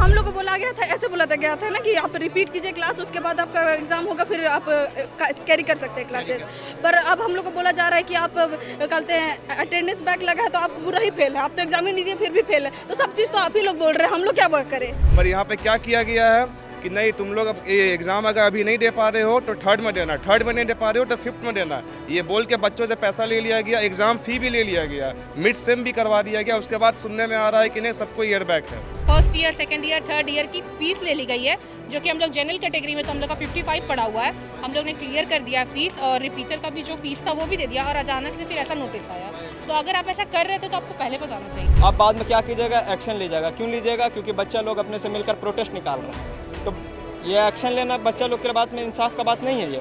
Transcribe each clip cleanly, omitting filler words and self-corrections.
हम लोग को बोला गया था, ऐसे बोला गया था ना कि आप रिपीट कीजिए क्लास, उसके बाद आपका एग्जाम होगा, फिर आप कैरी कर सकते हैं क्लासेस। पर अब हम लोग को बोला जा रहा है कि आप कहते हैं अटेंडेंस बैक लगा है तो आप पूरा ही फेल है, आप तो एग्जाम ही नहीं दिए फिर भी फेल है। तो सब चीज़ तो आप ही लोग बोल रहे हैं, हम लोग क्या करें। पर यहाँ पे क्या किया गया है कि नहीं, तुम लोग अब एग्जाम अगर अभी नहीं दे पा रहे हो तो थर्ड में देना, थर्ड में नहीं दे पा रहे हो तो फिफ्थ में देना, ये बोल के बच्चों से पैसा ले लिया गया, एग्जाम फी भी ले लिया गया, मिड सेम भी करवा दिया गया। उसके बाद सुनने में आ रहा है कि नहीं सबको ईयर बैक है। First year, second year, third year की फीस ले ली गई है, जो कि हम लोग जनरल कैटेगरी में तो हम लोग का 55 पड़ा हुआ है, हम लोग ने क्लियर कर दिया फीस, और रिपीटर का भी जो फीस था वो भी दे दिया, और अचानक से फिर ऐसा नोटिस आया। तो अगर आप ऐसा कर रहे थे तो आपको पहले बताना चाहिए। आप बाद में क्या कीजिएगा, एक्शन लीजिएगा। क्यों लीजिएगा? क्योंकि बच्चा लोग अपने से मिलकर प्रोटेस्ट निकाल रहे हैं, तो ये एक्शन लेना बच्चा लोग के बात में इंसाफ का बात नहीं है। ये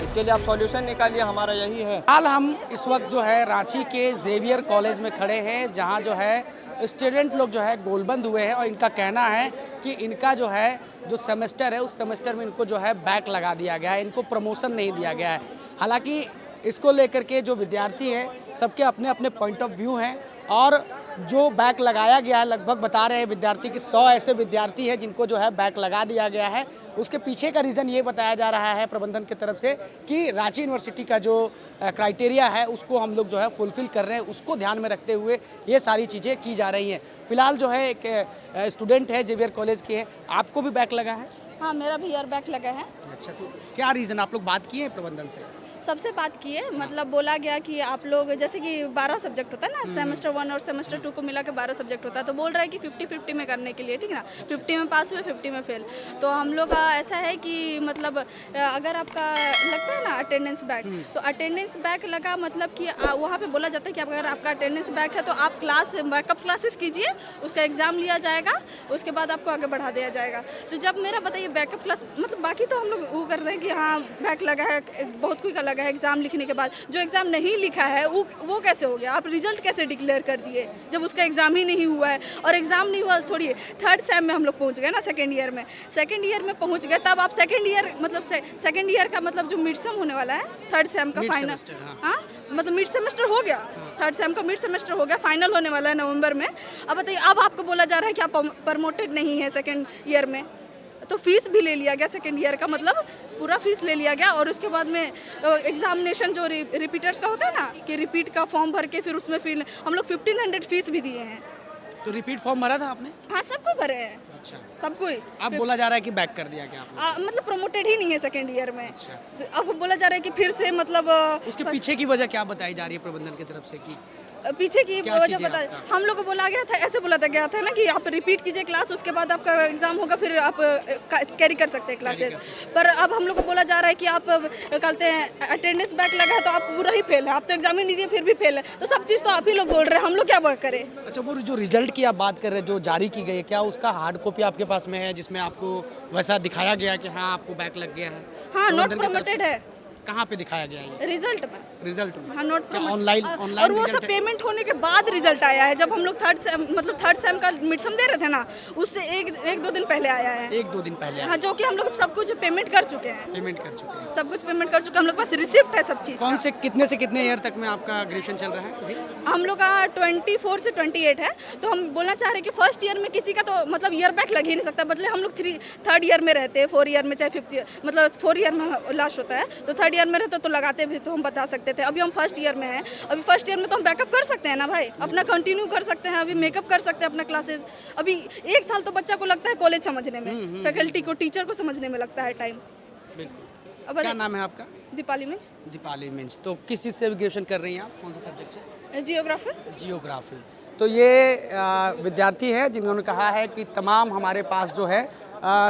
इसके लिए आप सॉल्यूशन निकालिए, हमारा यही है। हाल हम इस वक्त जो है रांची के जेवियर कॉलेज में खड़े हैं, जहां जो है स्टूडेंट लोग जो है गोलबंद हुए हैं, और इनका कहना है कि इनका जो है जो सेमेस्टर है उस सेमेस्टर में इनको जो है बैक लगा दिया गया है, इनको प्रमोशन नहीं दिया गया है। हालांकि इसको लेकर के जो विद्यार्थी हैं सबके अपने अपने पॉइंट ऑफ व्यू हैं, और जो बैक लगाया गया है लगभग बता रहे हैं विद्यार्थी कि 100 ऐसे विद्यार्थी हैं जिनको जो है बैक लगा दिया गया है। उसके पीछे का रीज़न ये बताया जा रहा है प्रबंधन की तरफ से कि रांची यूनिवर्सिटी का जो क्राइटेरिया है उसको हम लोग जो है फुलफिल कर रहे हैं, उसको ध्यान में रखते हुए ये सारी चीज़ें की जा रही हैं। फिलहाल जो है एक स्टूडेंट है जेवियर कॉलेज के हैं, आपको भी बैक लगा है? हाँ, मेरा भी ईयर बैक लगा है। अच्छा, तो क्या रीज़न, आप लोग बात किए हैं प्रबंधन से? सबसे बात की है, मतलब बोला गया कि आप लोग जैसे कि 12 सब्जेक्ट होता है ना, सेमेस्टर 1 और सेमेस्टर 2 को मिला के 12 सब्जेक्ट होता है, तो बोल रहा है कि 50-50 में करने के लिए, ठीक है ना, 50 में पास हुए 50 में फेल। तो हम लोग का ऐसा है कि मतलब अगर आपका लगता है ना अटेंडेंस बैक, तो अटेंडेंस बैक लगा मतलब कि वहाँ पे बोला जाता है कि अगर आपका अटेंडेंस बैक है तो आप क्लास बैकअप क्लासेस कीजिए, उसका एग्ज़ाम लिया जाएगा, उसके बाद आपको आगे बढ़ा दिया जाएगा। तो जब मेरा बताइए बैकअप क्लास, मतलब बाकी तो हम लोग वो कर रहे हैं कि हाँ बैक लगा है, बहुत कोई का लगा है एग्जाम लिखने के बाद, जो एग्जाम नहीं लिखा है वो कैसे हो गया? आप रिजल्ट कैसे डिक्लेयर कर दिए जब उसका एग्जाम ही नहीं हुआ है? और एग्जाम नहीं हुआ, छोड़िए, थर्ड सेम में हम लोग पहुंच गए ना, सेकंड ईयर में पहुंच गए, तब आप सेकंड ईयर मतलब सेकंड ईयर का मतलब जो मिड सेम होने वाला है, थर्ड सेम का फाइनल, हाँ मतलब मिड सेमेस्टर हो गया, थर्ड सेम का मिड सेमेस्टर हो गया, फाइनल होने वाला है नवंबर में। अब बताइए, अब आपको बोला जा रहा है कि आप प्रमोटेड नहीं है सेकेंड ईयर में, तो फीस भी ले लिया गया सेकेंड ईयर का, मतलब पूरा फीस ले लिया गया। और उसके बाद में एग्जामिनेशन जो रिपीटर्स का होता है ना, कि रिपीट का फॉर्म भर के फिर उसमें फिर हम लोग 1500 फीस भी दिए हैं। तो रिपीट फॉर्म भरा था आपने? हाँ, सबको भरे हैं। अच्छा, सबको ही। अब बोला जा रहा है कि बैक कर दिया गया आपने? मतलब प्रमोटेड ही नहीं है सेकेंड ईयर में। अच्छा। अब बोला जा रहा है कि फिर से मतलब उसके पीछे की वजह क्या बताई जा रही है प्रबंधन की तरफ से कि पीछे की वजह बता, हम लोग को बोला गया था, ऐसे बोला गया था ना कि आप रिपीट कीजिए क्लास, उसके बाद आपका एग्जाम होगा, फिर आप कैरी कर सकते हैं क्लासेस। पर अब हम लोग को बोला जा रहा है कि आप कहते हैं अटेंडेंस बैक लगा है तो आप पूरा ही फेल है, आप तो एग्जाम ही नहीं दिए फिर भी फेल है। तो सब चीज़ तो आप ही लोग बोल रहे हैं, हम लोग क्या करें। अच्छा, वो जो रिजल्ट की आप बात कर रहे हैं जो जारी की गई है, क्या उसका हार्ड कॉपी आपके पास में है जिसमें आपको वैसा दिखाया गया कि हाँ आपको बैक लग गया है? हाँ, नॉट प्रमोटेड है। कहाँ पे दिखाया गया है? रिजल्ट में। रिजल्ट में? हाँ, नोट ऑनलाइन और वो सब पेमेंट होने के बाद रिजल्ट आया है। जब हम लोग थर्ड सेम का मिड सेम दे रहे थे ना, उससे एक दो दिन पहले आया है। 1-2 दिन पहले? हाँ, जो कि हम लोग सब कुछ पेमेंट कर चुके हैं। सब कुछ पेमेंट कर चुके हैं, हम लोग के पास रिसिप्ट है सब चीज़। कौन से कितने ईयर तक में आपका ग्रेजुएशन चल रहा है? हम लोग का 24 से 28 है। तो हम बोलना चाह रहे हैं कि फर्स्ट ईयर में किसी का तो मतलब ईयर बैक लग ही नहीं सकता, मतलब हम लोग थर्ड ईयर में रहते हैं, 4 ईयर में चाहे 5th ईयर, मतलब 4 ईयर में लास्ट होता है, तो थर्ड ईयर में रहते तो लगाते भी तो हम बता सकते थे। अभी हम फर्स्ट ईयर में हैं, अभी फर्स्ट ईयर में तो हम बैकअप कर सकते हैं ना भाई, अपना कंटिन्यू कर सकते हैं, अभी मेकअप कर सकते हैं अपना क्लासेस। अभी 1 साल तो बच्चा को लगता है कॉलेज समझने में, फैकल्टी को, टीचर को समझने में लगता है टाइम। बिल्कुल। क्या नाम है आपका? दीपाली मिंज। दीपाली मिंज। तो किस चीज़ से ग्रेजुएशन कर रही हैं आप, कौन सा सब्जेक्ट से? जियोग्राफी। तो ये विद्यार्थी हैं जिन्होंने कहा है कि तमाम हमारे पास जो है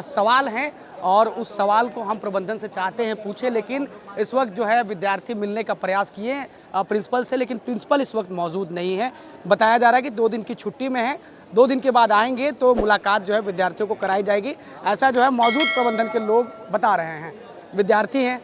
सवाल हैं, और उस सवाल को हम प्रबंधन से चाहते हैं पूछे, लेकिन इस वक्त जो है विद्यार्थी मिलने का प्रयास किए प्रिंसिपल से, लेकिन प्रिंसिपल इस वक्त मौजूद नहीं है। बताया जा रहा है कि 2 दिन की छुट्टी में है, 2 दिन के बाद आएंगे तो मुलाकात जो है विद्यार्थियों को कराई जाएगी, ऐसा जो है मौजूद प्रबंधन के लोग बता रहे हैं। विद्यार्थी हैं,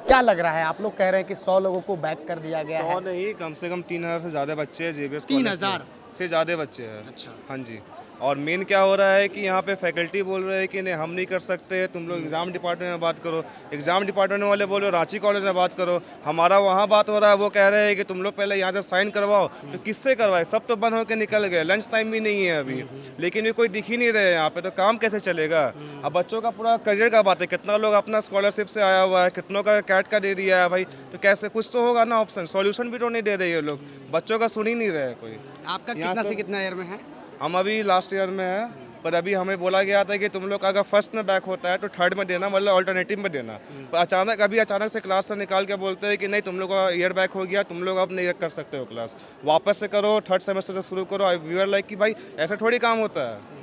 क्या लग रहा है? आप लोग कह रहे हैं कि 100 लोगों को बैक कर दिया गया है। 100 नहीं, कम से कम 3000 से ज़्यादा बच्चे हैं जेबीएस 3000 से ज़्यादा बच्चे हैं। अच्छा। हाँ जी, और मेन क्या हो रहा है कि यहाँ पे फैकल्टी बोल रहे हैं कि नहीं हम नहीं कर सकते, तुम लोग एग्ज़ाम डिपार्टमेंट में बात करो। एग्ज़ाम डिपार्टमेंट वाले बोल रहे हो रांची कॉलेज में बात करो। हमारा वहाँ बात हो रहा है, वो कह रहे हैं कि तुम लोग पहले यहाँ से साइन करवाओ। तो किससे करवाए? सब तो बंद होकर निकल गए, लंच टाइम भी नहीं है अभी, लेकिन ये कोई दिख ही नहीं रहे यहाँ पे, तो काम कैसे चलेगा? अब बच्चों का पूरा करियर का बात है, कितना लोग अपना स्कॉलरशिप से आया हुआ है, कितनों का कैट का दे दिया है भाई, तो कैसे कुछ तो होगा ना ऑप्शन। सॉल्यूशन भी तो नहीं दे रहे ये लोग, बच्चों का सुन ही नहीं रहे कोई। आपका कितना से कितना ईयर में है? हम अभी लास्ट ईयर में हैं, पर अभी हमें बोला गया था कि तुम लोग अगर फर्स्ट में बैक होता है तो थर्ड में देना, मतलब अल्टरनेटिव में देना। पर अचानक से क्लास से निकाल के बोलते हैं कि नहीं तुम लोग का ईयर बैक हो गया, तुम लोग अब नहीं कर सकते हो क्लास, वापस से करो, थर्ड सेमेस्टर से शुरू करो। वी आर लाइक कि भाई ऐसा थोड़ी काम होता है,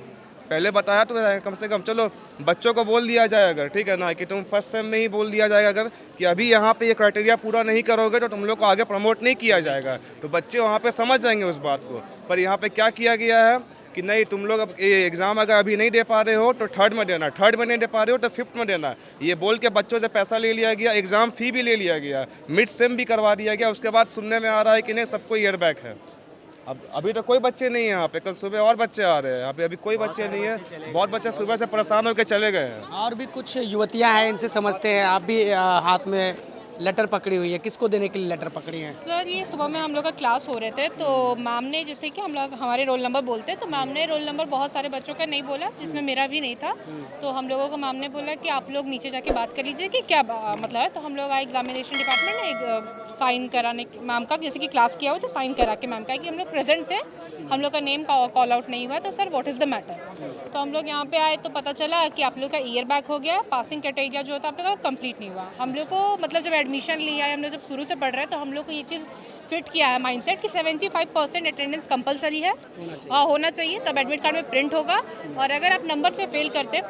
पहले बताया तो कम से कम चलो बच्चों को बोल दिया जाए अगर, ठीक है ना, कि तुम फर्स्ट सेम में ही बोल दिया जाएगा अगर कि अभी यहाँ पे ये क्राइटेरिया पूरा नहीं करोगे तो तुम लोग को आगे प्रमोट नहीं किया जाएगा, तो बच्चे वहाँ पे समझ जाएंगे उस बात को। पर यहाँ पे क्या किया गया है कि नहीं तुम लोग अब ये एग्ज़ाम अगर अभी नहीं दे पा रहे हो तो थर्ड में देना, थर्ड में नहीं दे पा रहे हो तो फिफ्थ में देना, ये बोल के बच्चों से पैसा ले लिया गया, एग्ज़ाम फ़ी भी ले लिया गया, मिड सेम भी करवा दिया गया। उसके बाद सुनने में आ रहा है कि नहीं सबको ईयर बैक है। अब अभी तो कोई बच्चे नहीं है यहाँ पे, कल सुबह और बच्चे आ रहे हैं यहाँ पे, अभी कोई बच्चे नहीं है, बहुत बच्चे सुबह से परेशान होकर चले गए हैं। और भी कुछ युवतियां हैं, इनसे समझते हैं। आप भी हाथ में लेटर पकड़ी हुई है, किसको देने के लिए लेटर पकड़ी है? सर ये सुबह में हम लोग का क्लास हो रहे थे तो मैम ने, जैसे कि हम लोग हमारे रोल नंबर बोलते हैं, तो मैम ने रोल नंबर बहुत सारे बच्चों का नहीं बोला जिसमें मेरा भी नहीं था। तो हम लोगों को मैम ने बोला कि आप लोग नीचे जाके बात कर लीजिए कि क्या मतलब है। तो हम लोग आए एग्जामिनेशन डिपार्टमेंट में, एक साइन कराने मैम का, जैसे कि क्लास किया हुआ तो साइन करा के मैम का कि हम लोग प्रेजेंट थे, हम लोग का नेम कॉल आउट नहीं हुआ, तो sir what is the matter. तो हम लोग यहाँ पे आए तो पता चला कि आप लोग का ईयर बैक हो गया, पासिंग क्राइटेरिया जो होता है आप लोग का कंप्लीट नहीं हुआ। हम लोग को मतलब जब एडमिशन लिया है, हम लोग जब शुरू से पढ़ रहे हैं तो हम लोग को ये चीज़ फिट किया है माइंडसेट कि 75% अटेंडेंस कंपलसरी है, हाँ होना चाहिए, तब एडमिट कार्ड में प्रिंट होगा। और अगर आप नंबर से फेल करते हैं,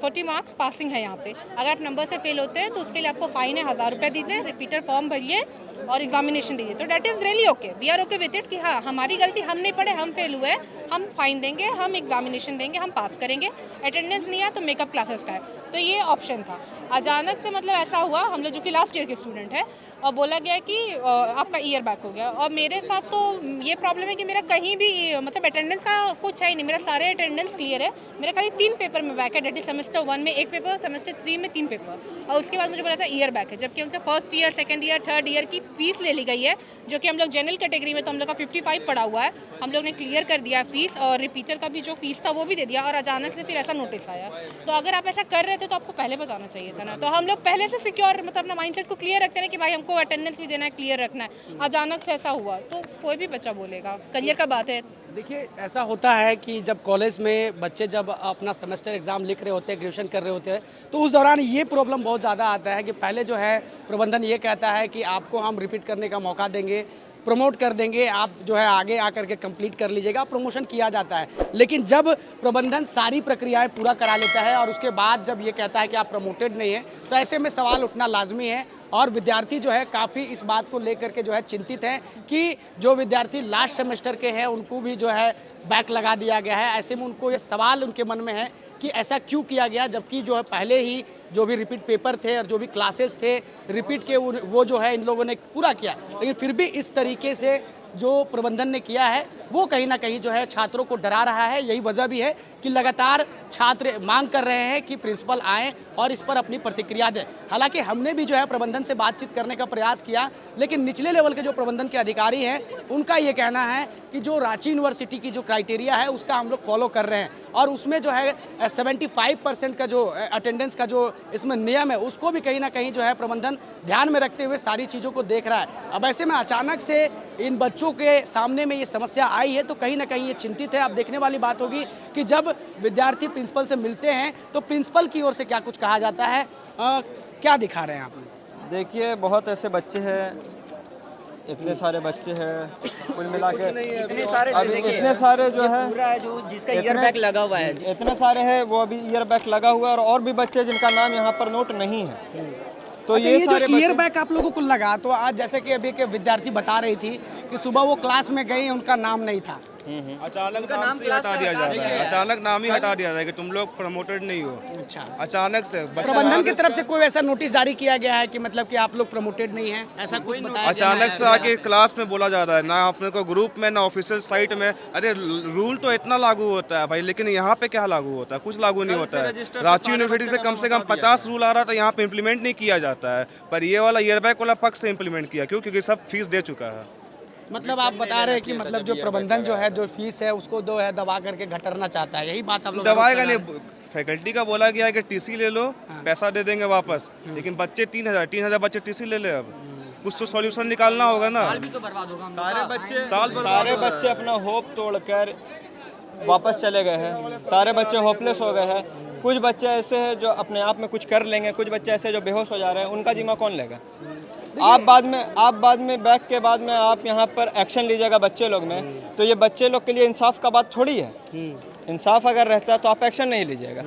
40 मार्क्स पासिंग है यहाँ पे, अगर आप नंबर से फेल होते हैं तो उसके लिए आपको फाइन है 1000 रुपये दीजिए, रिपीटर फॉर्म भरिए और एग्जामिनेशन दीजिए। तो that is really okay, we are okay with it कि हाँ हमारी गलती, हम नहीं पढ़े, हम फेल हुए, हम फाइन देंगे, हम एग्जामिनेशन देंगे, हम पास करेंगे। अटेंडेंस नहीं आया तो मेकअप क्लासेस का है, तो ये ऑप्शन था। अचानक से मतलब ऐसा हुआ, हम लोग जो कि लास्ट ईयर के स्टूडेंट है, और बोला गया कि आपका ईयर बैक हो गया। और मेरे साथ तो ये प्रॉब्लम है कि मेरा कहीं भी मतलब अटेंडेंस का कुछ है ही नहीं, मेरा सारे अटेंडेंस क्लियर है, मेरा खाली 3 पेपर में बैक है, डेट इज सेमेस्टर 1 में 1 पेपर, सेमेस्टर 3 में 3 पेपर, और उसके बाद मुझे बोला था ईयर बैक है, जबकि हमसे first year, second year, third year की फीस ले ली गई है, जो कि हम लोग जनरल कैटेगरी में, तो हम लोग का 55 पड़ा हुआ है, हम लोग ने क्लियर कर दिया फीस, और रिपीटर का भी जो फीस था वो भी दे दिया, और अचानक से फिर ऐसा नोटिस आया। तो अगर आप ऐसा कर रहे थे तो आपको पहले बताना चाहिए था ना। तो हम लोग पहले से सिक्योर, मतलब अपना माइंडसेट को क्लियर रखते हैं कि भाई हमको अटेंडेंस भी देना है, क्लियर रखना है। अचानक से ऐसा हुआ तो कोई भी बच्चा बोलेगा, करियर का बात है। देखिए ऐसा होता है कि जब कॉलेज में बच्चे जब अपना सेमेस्टर एग्ज़ाम लिख रहे होते हैं, ग्रेजुएशन कर रहे होते हैं, तो उस दौरान ये प्रॉब्लम बहुत ज़्यादा आता है कि पहले जो है प्रबंधन ये कहता है कि आपको हम रिपीट करने का मौका देंगे, प्रमोट कर देंगे, आप जो है आगे आकर के कंप्लीट कर लीजिएगा, प्रमोशन किया जाता है। लेकिन जब प्रबंधन सारी प्रक्रियाएं पूरा करा लेता है और उसके बाद जब ये कहता है कि आप प्रमोटेड नहीं है, तो ऐसे में सवाल उठना लाजमी है। और विद्यार्थी जो है काफ़ी इस बात को लेकर के जो है चिंतित हैं कि जो विद्यार्थी लास्ट सेमेस्टर के हैं उनको भी जो है बैक लगा दिया गया है। ऐसे में उनको ये सवाल उनके मन में है कि ऐसा क्यों किया गया, जबकि जो है पहले ही जो भी रिपीट पेपर थे और जो भी क्लासेस थे रिपीट के वो जो है इन लोगों ने पूरा किया, लेकिन फिर भी इस तरीके से जो प्रबंधन ने किया है वो कहीं ना कहीं जो है छात्रों को डरा रहा है। यही वजह भी है कि लगातार छात्र मांग कर रहे हैं कि प्रिंसिपल आएँ और इस पर अपनी प्रतिक्रिया दें। हालांकि हमने भी जो है प्रबंधन से बातचीत करने का प्रयास किया, लेकिन निचले लेवल के जो प्रबंधन के अधिकारी हैं उनका ये कहना है कि जो रांची यूनिवर्सिटी की जो क्राइटेरिया है उसका हम लोग फॉलो कर रहे हैं, और उसमें जो है 75% का जो अटेंडेंस का जो इसमें नियम है उसको भी कहीं ना कहीं जो है प्रबंधन ध्यान में रखते हुए सारी चीज़ों को देख रहा है। अब ऐसे में अचानक से इन बच्चों के सामने में ये समस्या आई है तो कहीं ना कहीं ये चिंतित है। अब देखने वाली बात होगी कि जब विद्यार्थी प्रिंसिपल से मिलते हैं तो प्रिंसिपल की ओर से क्या कुछ कहा जाता है। क्या दिखा रहे हैं आप? देखिए बहुत ऐसे बच्चे हैं, इतने सारे बच्चे हैं कुल मिला के, इतने सारे जो है पूरा जो जिसका ईयर बैक लगा हुआ है, इतने सारे हैं, वो अभी ईयर बैक लगा हुआ है, और भी बच्चे जिनका नाम यहाँ पर नोट नहीं है। तो अच्छा, ये जो सारे ईयर बैक आप लोगों को लगा, तो आज जैसे कि अभी के विद्यार्थी बता रही थी कि सुबह वो क्लास में गई, उनका नाम नहीं था, अचानक नाम से हटा दिया जा रहा है, अचानक नाम ही हटा दिया जाए कि तुम लोग प्रमोटेड नहीं हो। अच्छा, अचानक से प्रबंधन की तरफ से कोई ऐसा नोटिस जारी किया गया है कि मतलब कि आप लोग प्रमोटेड नहीं हैं, ऐसा कुछ बताया अचानक से आके क्लास में बोला जा रहा है, ना अपने को ग्रुप में ना ऑफिशियल साइट में। अरे रूल तो इतना लागू होता है भाई, लेकिन यहाँ पे क्या लागू होता है? कुछ लागू नहीं होता है। रांची यूनिवर्सिटी से कम 50 रूल आ रहा था, यहाँ पे इम्प्लीमेंट नहीं किया जाता है, पर ये वाला ईयर बैक वाला पक्ष से इम्प्लीमेंट किया। क्यों? क्योंकि सब फीस दे चुका है। मतलब आप बता रहे हैं कि मतलब जो प्रबंधन जो है, जो फीस है उसको दो है दबा करके घटाना चाहता है, यही बात आप लोग दबाएगा नहीं। फैकल्टी का बोला गया है कि टीसी ले लो, पैसा दे देंगे वापस, लेकिन बच्चे 3000 बच्चे टीसी ले ले। अब कुछ तो सॉल्यूशन निकालना होगा ना। सारे बच्चे अपना होप तोड़कर वापस चले गए हैं, सारे बच्चे होपलेस हो गए हैं। कुछ बच्चे ऐसे हैं जो अपने आप में कुछ कर लेंगे, कुछ बच्चे ऐसे जो बेहोश हो जा रहे हैं, उनका जिम्मा कौन लेगा? आप बाद में बैक के बाद में आप यहाँ पर एक्शन लीजिएगा बच्चे लोग में, तो ये बच्चे लोग के लिए इंसाफ का बात थोड़ी है। इंसाफ अगर रहता है तो आप एक्शन नहीं लीजिएगा,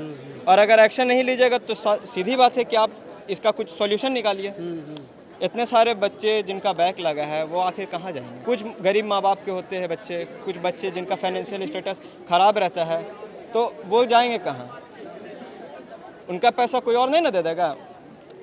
और अगर एक्शन नहीं लीजिएगा तो सीधी बात है कि आप इसका कुछ सॉल्यूशन निकालिए। इतने सारे बच्चे जिनका बैक लगा है वो आखिर कहाँ जाएंगे? कुछ गरीब माँ बाप के होते हैं बच्चे, कुछ बच्चे जिनका फाइनेंशियल स्टेटस ख़राब रहता है, तो वो जाएंगे कहाँ? उनका पैसा कोई और नहीं ना दे देगा?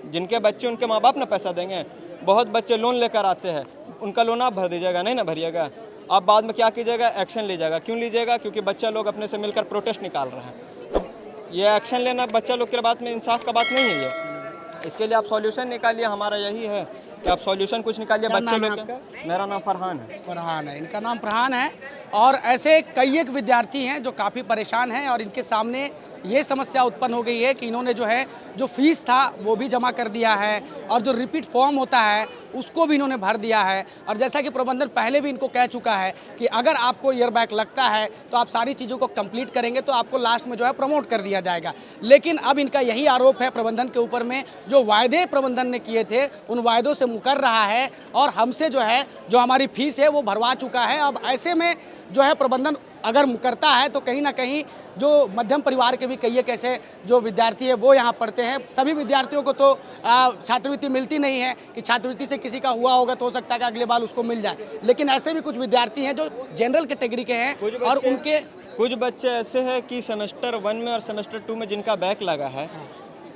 जिनके बच्चे उनके माँ बाप ना पैसा देंगे। बहुत बच्चे लोन लेकर आते हैं, उनका लोन आप भर दीजिएगा, नहीं ना भरिएगा। आप बाद में क्या कीजिएगा? एक्शन लीजिएगा। क्यों लीजिएगा? क्योंकि बच्चा लोग अपने से मिलकर प्रोटेस्ट निकाल रहे हैं। तो ये एक्शन लेना बच्चा लोग के बात में इंसाफ का बात नहीं है ये। इसके लिए आप सॉल्यूशन निकालिए, हमारा यही है कि आप सॉल्यूशन कुछ निकालिए बच्चे लोग का। मेरा नाम फरहान है। फरहान है, इनका नाम फरहान है। और ऐसे कई एक विद्यार्थी हैं जो काफ़ी परेशान हैं, और इनके सामने ये समस्या उत्पन्न हो गई है कि इन्होंने जो है जो फीस था वो भी जमा कर दिया है, और जो रिपीट फॉर्म होता है उसको भी इन्होंने भर दिया है। और जैसा कि प्रबंधन पहले भी इनको कह चुका है कि अगर आपको ईयर बैक लगता है तो आप सारी चीज़ों को कंप्लीट करेंगे तो आपको लास्ट में जो है प्रमोट कर दिया जाएगा। लेकिन अब इनका यही आरोप है प्रबंधन के ऊपर में, जो वायदे प्रबंधन ने किए थे उन वायदों से मुकर रहा है, और हमसे जो है जो हमारी फीस है वो भरवा चुका है। अब ऐसे में जो है प्रबंधन अगर करता है तो कहीं ना कहीं जो मध्यम परिवार के भी कई एक ऐसे जो विद्यार्थी है वो यहाँ पढ़ते हैं। सभी विद्यार्थियों को तो छात्रवृत्ति मिलती नहीं है कि छात्रवृत्ति से किसी का हुआ होगा तो हो सकता है कि अगले बार उसको मिल जाए, लेकिन ऐसे भी कुछ विद्यार्थी हैं जो जनरल कैटेगरी के हैं, और उनके कुछ बच्चे ऐसे हैं कि सेमेस्टर 1 में और सेमेस्टर 2 में जिनका बैक लगा है,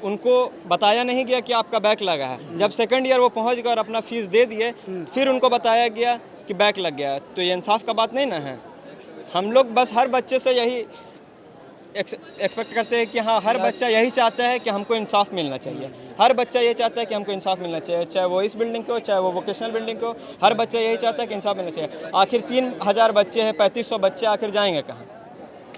उनको बताया नहीं गया कि आपका बैक लगा है। जब सेकंड ईयर वो पहुँच गए और अपना फीस दे दिए, फिर उनको बताया गया कि बैक लग गया, तो ये इंसाफ का बात नहीं ना है। हम लोग बस हर बच्चे से यही एक्सपेक्ट करते हैं कि हाँ, हर बच्चा यही चाहता है कि हमको इंसाफ मिलना चाहिए। हर बच्चा ये चाहता है कि हमको इंसाफ मिलना चाहिए, चाहे वो इस बिल्डिंग को, चाहे वो वोकेशनल बिल्डिंग को, हर बच्चा यही चाहता है कि इंसाफ मिलना चाहिए। आखिर 3000 बच्चे हैं, 3500 बच्चे आखिर जाएंगे कहाँ?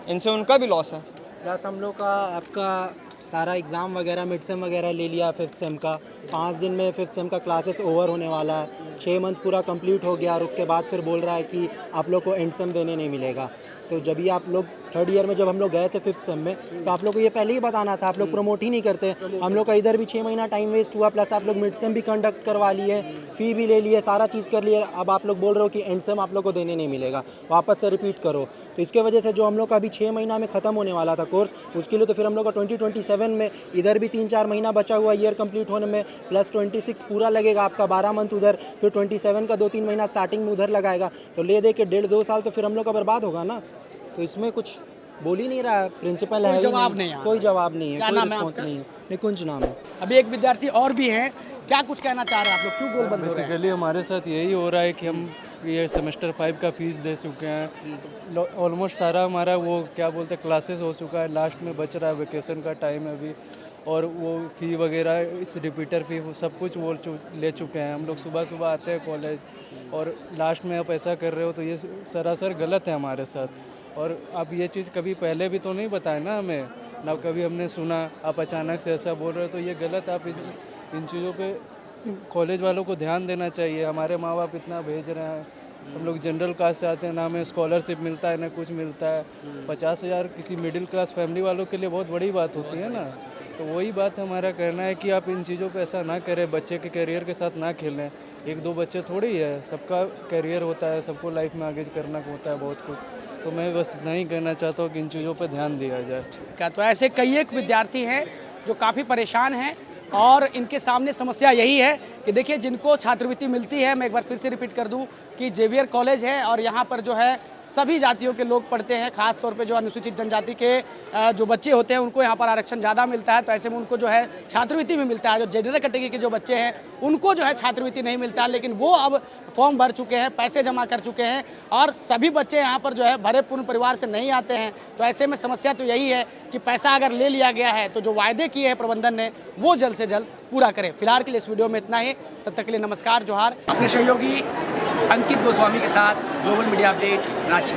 इनसे उनका भी लॉस है। प्लस हम लोग का आपका सारा एग्ज़ाम वगैरह मिड सेम वगैरह ले लिया 5th सेम का। 5 दिन में 5th सेम का क्लासेस ओवर होने वाला है। 6 मंथ पूरा कंप्लीट हो गया, और उसके बाद फिर बोल रहा है कि आप लोग को एंड सेम देने नहीं मिलेगा। तो जब ही आप लोग 3rd ईयर में जब हम लोग गए थे 5th सेम में, तो आप लोग को ये पहले ही बताना था। आप लोग प्रमोट ही नहीं करते। हम लोग का इधर भी 6 महीना टाइम वेस्ट हुआ, प्लस आप लोग मिड सेम भी कंडक्ट करवा लिए, फ़ी भी ले लिए, सारा चीज़ कर लिए। अब आप लोग बोल रहे हो कि एंड सेम आप लोग को देने नहीं मिलेगा, वापस से रिपीट करो। तो इसके वजह से जो हम लोग का अभी 6 महीना में ख़त्म होने वाला था कोर्स, उसके लिए तो फिर हम लोग का 2027 में इधर भी 3-4 महीना बचा हुआ ईयर कंप्लीट होने में, प्लस 26 पूरा लगेगा आपका 12 मंथ उधर, फिर 27 का 2-3 महीना स्टार्टिंग में उधर लगाएगा। तो ले दे के 1.5-2 साल तो फिर हम लोग का बर्बाद होगा ना। तो इसमें कुछ बोल ही नहीं रहा, प्रिंसिपल है, कोई जवाब नहीं है, कोई रिस्पॉन्स नहीं है। निकुंज नाम है। अभी एक विद्यार्थी और भी हैं, क्या कुछ कहना चाह रहे हैं आप लोग? क्यों गोलबंद हो रहे हैं? बेसिकली हमारे साथ यही हो रहा है कि हम ये सेमेस्टर 5 का फीस दे चुके हैं, ऑलमोस्ट सारा हमारा वो क्या बोलते हैं क्लासेस हो चुका है, लास्ट में बच रहा है वेकेशन का टाइम है अभी, और वो फ़ी वगैरह इस रिपीटर फ़ी सब कुछ वो ले चुके हैं। हम लोग सुबह सुबह आते हैं कॉलेज, और लास्ट में आप ऐसा कर रहे हो तो ये सरासर गलत है हमारे साथ। और आप ये चीज़ कभी पहले भी तो नहीं बताए ना हमें, ना कभी हमने सुना, आप अचानक से ऐसा बोल रहे हो तो ये गलत। आप इन चीज़ों पे कॉलेज वालों को ध्यान देना चाहिए। हमारे माँ बाप इतना भेज रहे हैं, हम लोग जनरल कास्ट से आते हैं, ना हमें स्कॉलरशिप मिलता है ना कुछ मिलता है। 50,000 किसी मिडिल क्लास फैमिली वालों के लिए बहुत बड़ी बात होती है ना। तो वही बात हमारा कहना है कि आप इन चीज़ों पे ऐसा ना करें, बच्चे के करियर के साथ ना खेलें। 1-2 बच्चे थोड़ी है, सबका करियर होता है, सबको लाइफ में आगे करना होता है बहुत कुछ। तो मैं बस नहीं कहना चाहता हूँ कि इन चीज़ों पे ध्यान दिया जाए। क्या तो ऐसे कई एक विद्यार्थी हैं जो काफ़ी परेशान हैं, और इनके सामने समस्या यही है कि देखिए जिनको छात्रवृत्ति मिलती है, मैं एक बार फिर से रिपीट कर दूं कि जेवियर कॉलेज है, और यहाँ पर जो है सभी जातियों के लोग पढ़ते हैं, खास तौर पे जो अनुसूचित जनजाति के जो बच्चे होते हैं उनको यहाँ पर आरक्षण ज़्यादा मिलता है, तो ऐसे में उनको जो है छात्रवृत्ति भी मिलता है। जो जनरल कैटेगरी के जो बच्चे हैं उनको जो है छात्रवृत्ति नहीं मिलता है, लेकिन वो अब फॉर्म भर चुके हैं, पैसे जमा कर चुके हैं और सभी बच्चे यहाँ पर जो है भरे पूर्ण परिवार से नहीं आते हैं। तो ऐसे में समस्या तो यही है कि पैसा अगर ले लिया गया है तो जो वायदे किए हैं प्रबंधन ने वो जल्द से जल्द पूरा करें। फिलहाल के लिए इस वीडियो में इतना ही, तब तक के लिए नमस्कार, जोहार। अपने सहयोगी अंकित गोस्वामी के साथ ग्लोबल मीडिया अपडेट, रांची।